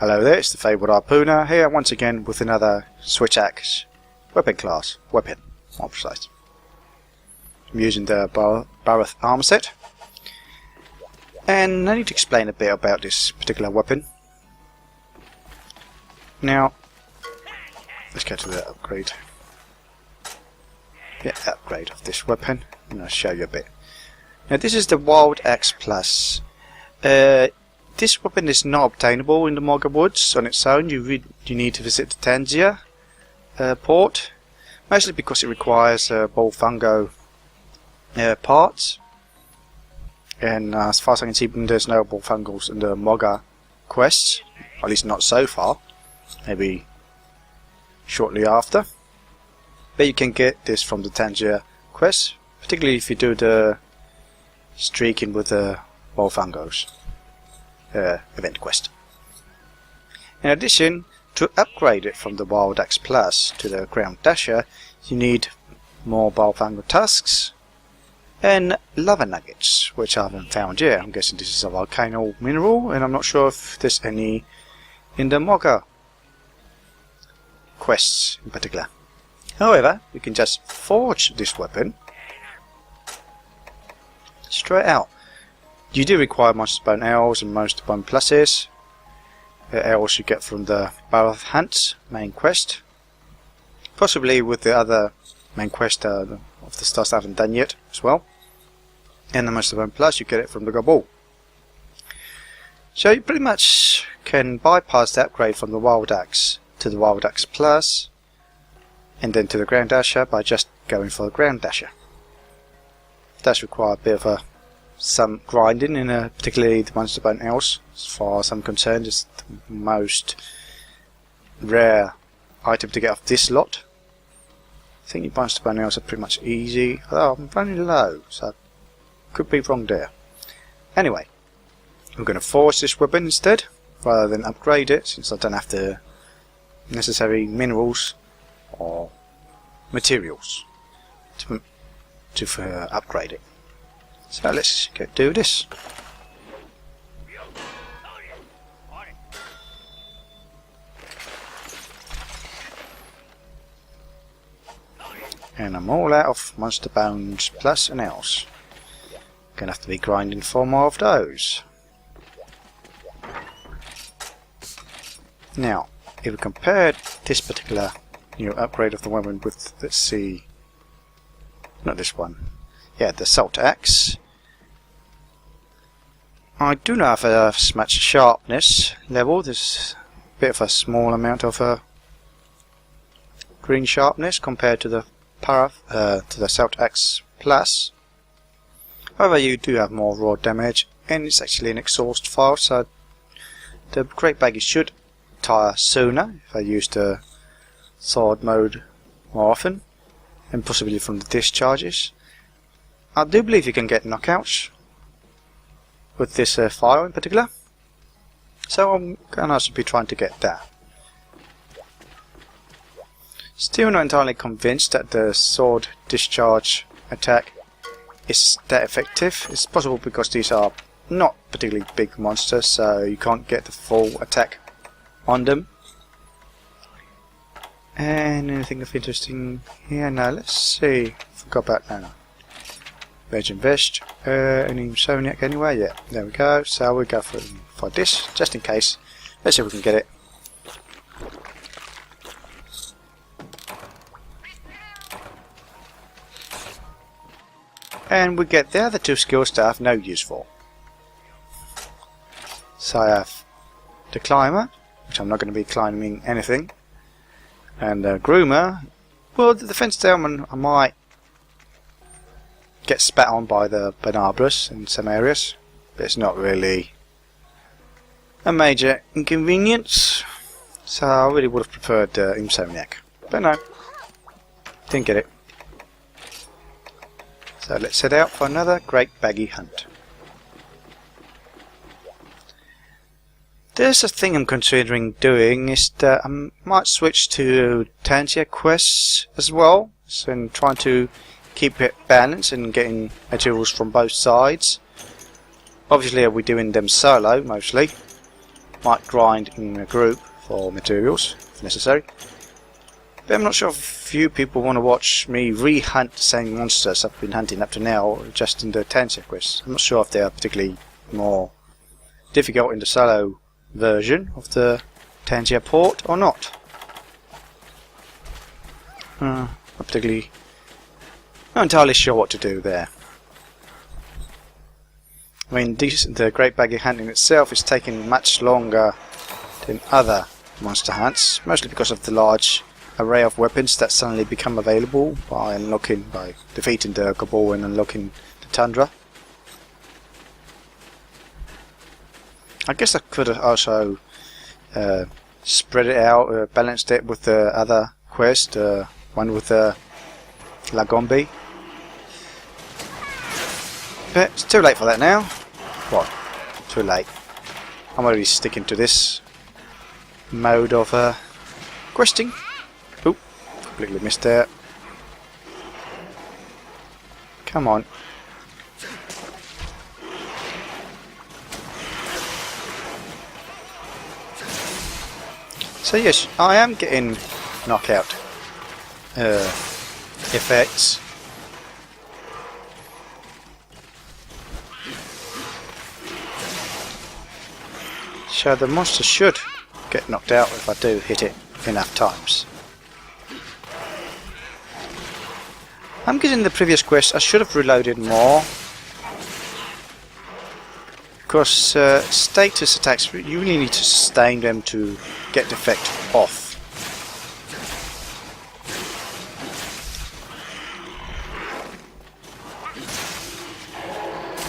Hello there, it's the Fabled Harpooner here once again with another switch axe weapon, more precise. I'm using the Barrett armor set, and I need to explain a bit about this particular weapon. Now, let's go to the upgrade. Yeah, upgrade of this weapon, and I'll show you a bit. Now this is the Wild Axe Plus. This weapon is not obtainable in the Mogger Woods on its own. You need to visit the Tangier port, mostly because it requires Bullfungo parts. And as far as I can see, there's no Bullfungos in the Mogger quests, at least not so far. Maybe shortly after. But you can get this from the Tangier quest, particularly if you do the streaking with the Bullfungos event quest. In addition, to upgrade it from the Wild Axe Plus to the Ground Dasher, you need more Bullfungo tusks and lava nuggets, which I haven't found yet. I'm guessing this is a volcano mineral, and I'm not sure if there's any in the Mogger quests in particular. However, you can just forge this weapon straight out. You do require Monster Bone L's and Monster Bone Pluses. The L's you get from the Barrett Hunt's main quest, possibly with the other main quest of the stars I haven't done yet as well. And the Monster Bone Plus you get it from the Gobble. So you pretty much can bypass the upgrade from the Wild Axe to the Wild Axe Plus and then to the Ground Dasher by just going for the Ground Dasher. It does require a bit of some grinding, in particularly the Monster Bone L's. As far as I'm concerned, it's the most rare item to get off this lot. I think your Monster Bone L's are pretty much easy. Oh, I'm running low, so I could be wrong there. Anyway, I'm going to forge this weapon instead, rather than upgrade it, since I don't have the necessary minerals or materials to upgrade it. So let's go do this. And I'm all out of Monster Bones Plus and L's. Gonna have to be grinding for more of those. Now, if we compare this particular new upgrade of the weapon with, let's see, not this one, yeah, the Salt Axe. I do not have as much sharpness level. There's a bit of a small amount of green sharpness compared to the Salt Axe Plus. However, you do have more raw damage, and it's actually an exhaust file, so the Great Baggi should tire sooner if I use the sword mode more often, and possibly from the discharges. I do believe you can get knockouts with this file in particular, so I'm going to also be trying to get that. Still not entirely convinced that the sword discharge attack is that effective. It's possible because these are not particularly big monsters, so you can't get the full attack on them. And anything of interesting here? No, let's see. Forgot about that. Virgin Vest, any Soniac anywhere? Yeah, there we go. So we'll go for this, just in case. Let's see if we can get it. And we get the other two skills that I have no use for. So I have the Climber, which I'm not going to be climbing anything. And the Groomer, well, the Defense Delman I might get spat on by the Banabrus in some areas, but it's not really a major inconvenience, so I really would have preferred Insomniac, but no, didn't get it. So let's set out for another Great Baggi hunt. There's a thing I'm considering doing, is that I might switch to Tangier quests as well, so trying to keep it balanced and getting materials from both sides. Obviously I'll be doing them solo mostly, might grind in a group for materials if necessary. But I'm not sure if few people want to watch me re-hunt the same monsters I've been hunting up to now just in the Tanzia quests. I'm not sure if they are particularly more difficult in the solo version of the Tanzia port or not. Not entirely sure what to do there. I mean, the Great Baggi hunting itself is taking much longer than other monster hunts, mostly because of the large array of weapons that suddenly become available by defeating the Gabor and unlocking the Tundra. I guess I could have also spread it out, balanced it with the other quest, one with the Lagombi. But it's too late for that now. What? Too late. I'm already sticking to this mode of questing. Oop, completely missed that. Come on. So yes, I am getting knockout effects. So the monster should get knocked out if I do hit it enough times. I'm getting the previous quest. I should have reloaded more. Because status attacks, you really need to sustain them to get the effect off.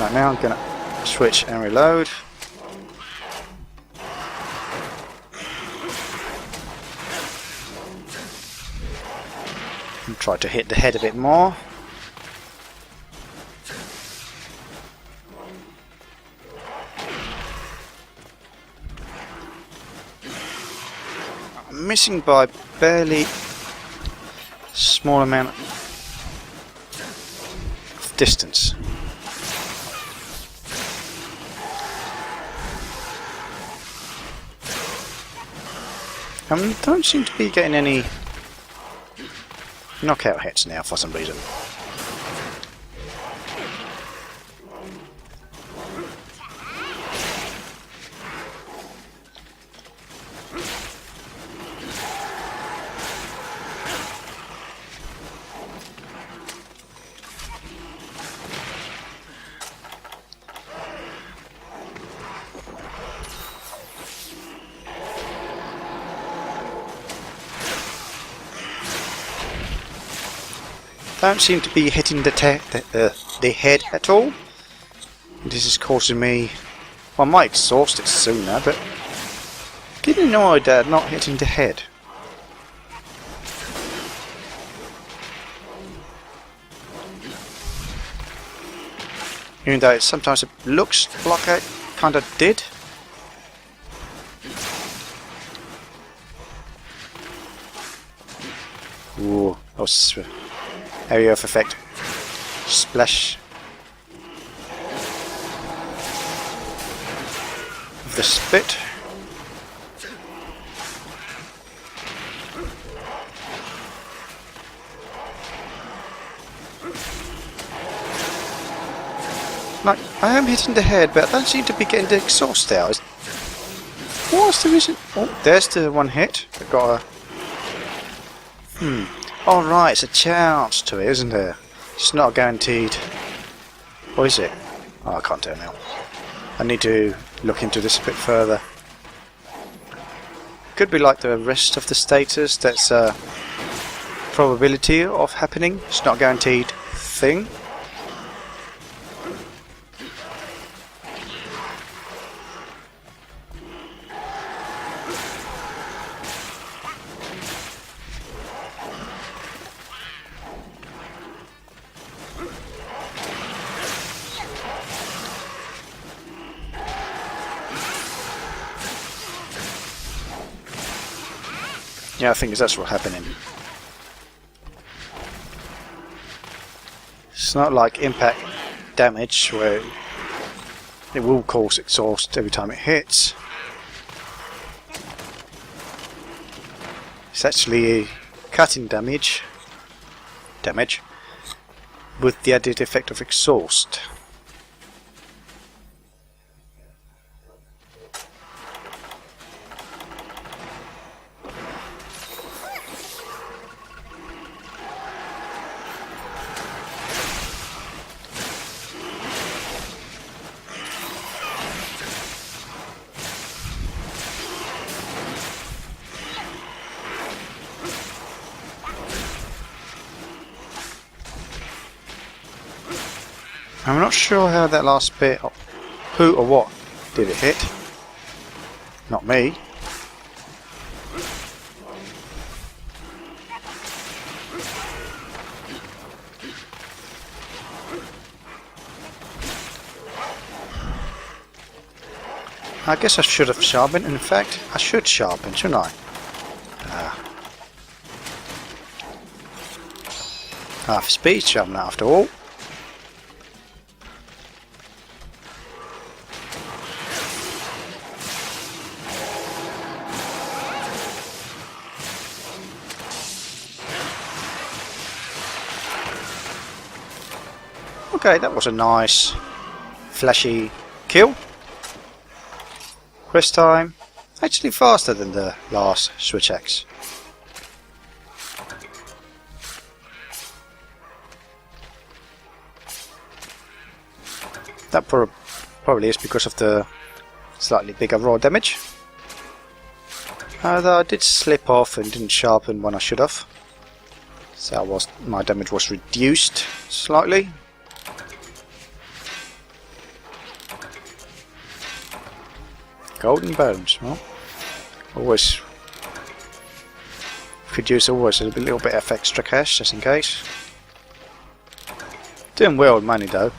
Right, now I'm going to switch and reload. And try to hit the head a bit more. I'm missing by barely small amount of distance. I don't seem to be getting any knockout hits now for some reason. Don't seem to be hitting the head at all. This is causing me... Well, I might exhaust it sooner, but getting annoyed at not hitting the head. Even though sometimes it looks like I kind of did. Ooh, that was... area of effect. Splash of the spit. Like, I am hitting the head, but I don't seem to be getting the exhaust out. What's the reason? Oh, there's the one hit. I got a... Oh right, it's a chance to it, isn't there? It's not guaranteed. Or is it? Oh, I can't tell now. I need to look into this a bit further. Could be like the rest of the status, that's a probability of happening. It's not a guaranteed thing. Yeah, I think that's what's happening. It's not like impact damage where it will cause exhaust every time it hits. It's actually cutting damage with the added effect of exhaust. I'm not sure how that last bit, who or what did it hit. Not me. I guess I should have sharpened. In fact, I should sharpen, shouldn't I? Half speed sharpen after all. Okay, that was a nice flashy kill. Quest time actually faster than the last switch axe. That probably is because of the slightly bigger raw damage. Although I did slip off and didn't sharpen when I should have, so my damage was reduced slightly. Golden bones, well, always could use always a little bit of extra cash just in case. Doing well with money though.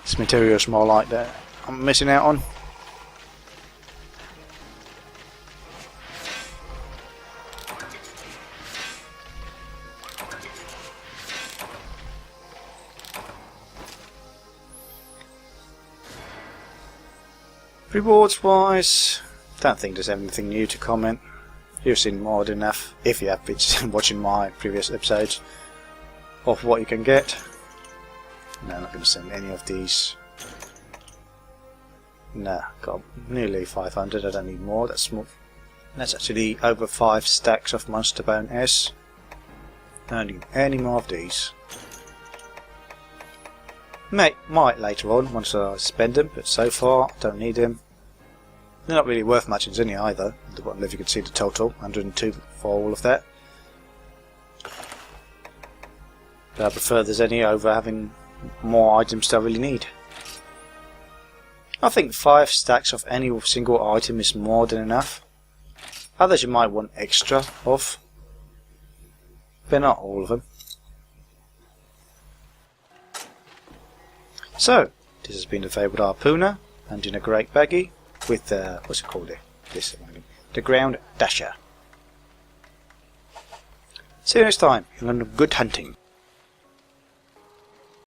This material is more like that I'm missing out on. Rewards wise, don't think there's anything new to comment. You've seen more than enough, if you have been watching my previous episodes, of what you can get. No, I'm not going to send any of these. No, got nearly 500, I don't need more, that's small. That's actually over 5 stacks of Monster Bone S. Don't need any more of these. Might later on, once I spend them, but so far, I don't need them. They're not really worth much in Zinnia either. At the bottom left you can see the total, 102 for all of that. But I prefer the Zinnia over having more items that I really need. I think 5 stacks of any single item is more than enough. Others you might want extra of, but not all of them. So, this has been the Fabled Harpooner and in a Great Baggi with the, what's it called? The Ground Dasher. See you next time, and good hunting.